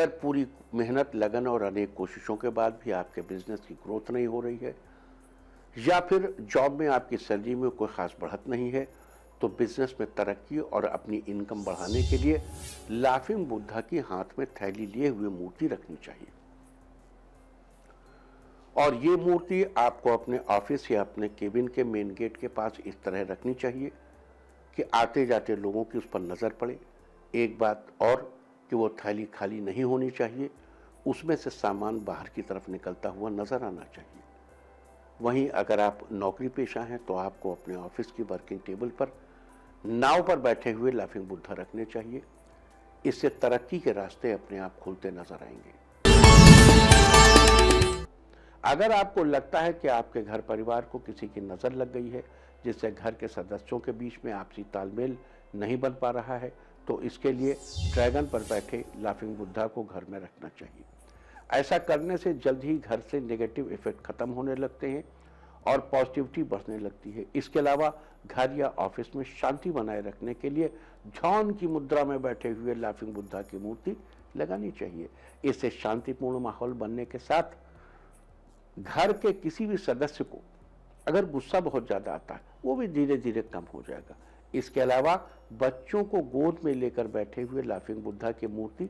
अगर पूरी मेहनत, लगन और अनेक कोशिशों के बाद भी आपके बिजनेस की ग्रोथ नहीं हो रही है, या फिर जॉब में आपकी सैलरी में कोई खास बढ़त नहीं है, तो बिजनेस में तरक्की और अपनी इनकम बढ़ाने के लिए लाफिंग बुद्धा की हाथ में थैली लिए हुए मूर्ति रखनी चाहिए। और ये मूर्ति आपको अपने ऑफिस या अपने केबिन के मेन गेट के पास इस तरह रखनी चाहिए कि आते जाते लोगों की उस पर नजर पड़े। एक बात और कि वो थैली खाली नहीं होनी चाहिए, उसमें से सामान बाहर की तरफ निकलता हुआ नजर आना चाहिए। वहीं अगर आप नौकरी पेशा हैं तो आपको अपने ऑफिस की वर्किंग टेबल पर नाव पर बैठे हुए लाफिंग बुद्धा रखने चाहिए। इससे तरक्की के रास्ते अपने आप खुलते नजर आएंगे। अगर आपको लगता है कि आपके घर परिवार को किसी की नजर लग गई है, जिससे घर के सदस्यों के बीच में आपसी तालमेल नहीं बन पा रहा है, तो इसके लिए ड्रैगन पर बैठे लाफिंग बुद्धा को घर में रखना चाहिए। ऐसा करने से जल्द ही घर से नेगेटिव इफेक्ट खत्म होने लगते हैं और पॉजिटिविटी बढ़ने लगती है। इसके अलावा घर या ऑफिस में शांति बनाए रखने के लिए ध्यान की मुद्रा में बैठे हुए लाफिंग बुद्धा की मूर्ति लगानी चाहिए। इससे शांतिपूर्ण माहौल बनने के साथ घर के किसी भी सदस्य को अगर गुस्सा बहुत ज्यादा आता है, वो भी धीरे धीरे कम हो जाएगा। इसके अलावा बच्चों को गोद में लेकर बैठे हुए लाफिंग बुद्धा की मूर्ति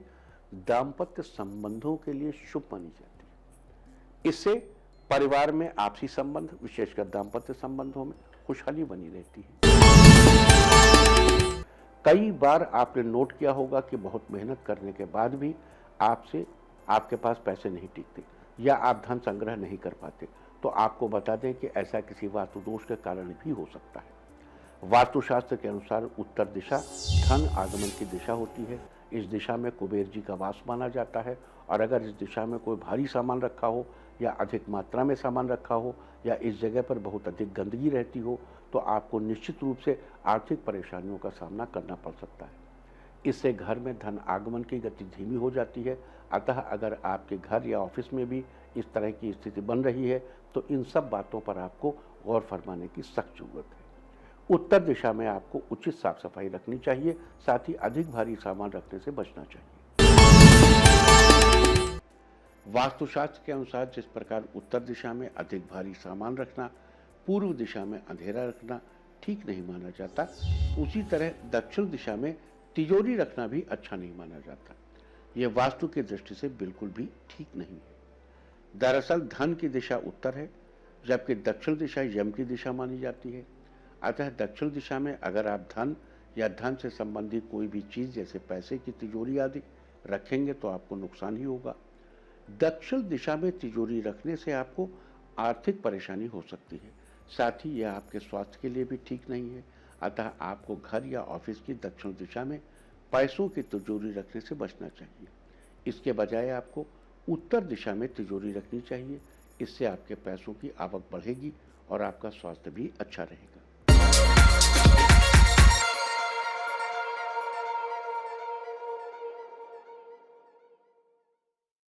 दाम्पत्य संबंधों के लिए शुभ मानी जाती है। इससे परिवार में आपसी संबंध, विशेषकर दाम्पत्य संबंधों में खुशहाली बनी रहती है। कई बार आपने नोट किया होगा कि बहुत मेहनत करने के बाद भी आपके पास पैसे नहीं टिकते या आप धन संग्रह नहीं कर पाते, तो आपको बता दें कि ऐसा किसी वास्तु दोष के कारण भी हो सकता है। वास्तुशास्त्र के अनुसार उत्तर दिशा धन आगमन की दिशा होती है। इस दिशा में कुबेर जी का वास माना जाता है, और अगर इस दिशा में कोई भारी सामान रखा हो या अधिक मात्रा में सामान रखा हो या इस जगह पर बहुत अधिक गंदगी रहती हो, तो आपको निश्चित रूप से आर्थिक परेशानियों का सामना करना पड़ सकता है। इससे घर में धन आगमन की गति धीमी हो जाती है। अतः अगर आपके घर या ऑफिस में भी इस तरह की स्थिति बन रही है, तो इन सब बातों पर आपको गौर फरमाने की सख्त जरूरत है। उत्तर दिशा में आपको उचित साफ सफाई रखनी चाहिए, साथ ही अधिक भारी सामान रखने से बचना चाहिए। वास्तुशास्त्र के अनुसार जिस प्रकार उत्तर दिशा में अधिक भारी सामान रखना, पूर्व दिशा में अंधेरा रखना ठीक नहीं माना जाता, उसी तरह दक्षिण दिशा में तिजोरी रखना भी अच्छा नहीं माना जाता। यह वास्तु की दृष्टि से बिल्कुल भी ठीक नहीं है। दरअसल धन की दिशा उत्तर है, जबकि दक्षिण दिशा यम की दिशा मानी जाती है। अतः दक्षिण दिशा में अगर आप धन या धन से संबंधित कोई भी चीज जैसे पैसे की तिजोरी आदि रखेंगे तो आपको नुकसान ही होगा। दक्षिण दिशा में तिजोरी रखने से आपको आर्थिक परेशानी हो सकती है, साथ ही यह आपके स्वास्थ्य के लिए भी ठीक नहीं है। अतः आपको घर या ऑफिस की दक्षिण दिशा में पैसों की तिजोरी रखने से बचना चाहिए। इसके बजाय आपको उत्तर दिशा में तिजोरी रखनी चाहिए। इससे आपके पैसों की आवक बढ़ेगी और आपका स्वास्थ्य भी अच्छा रहेगा।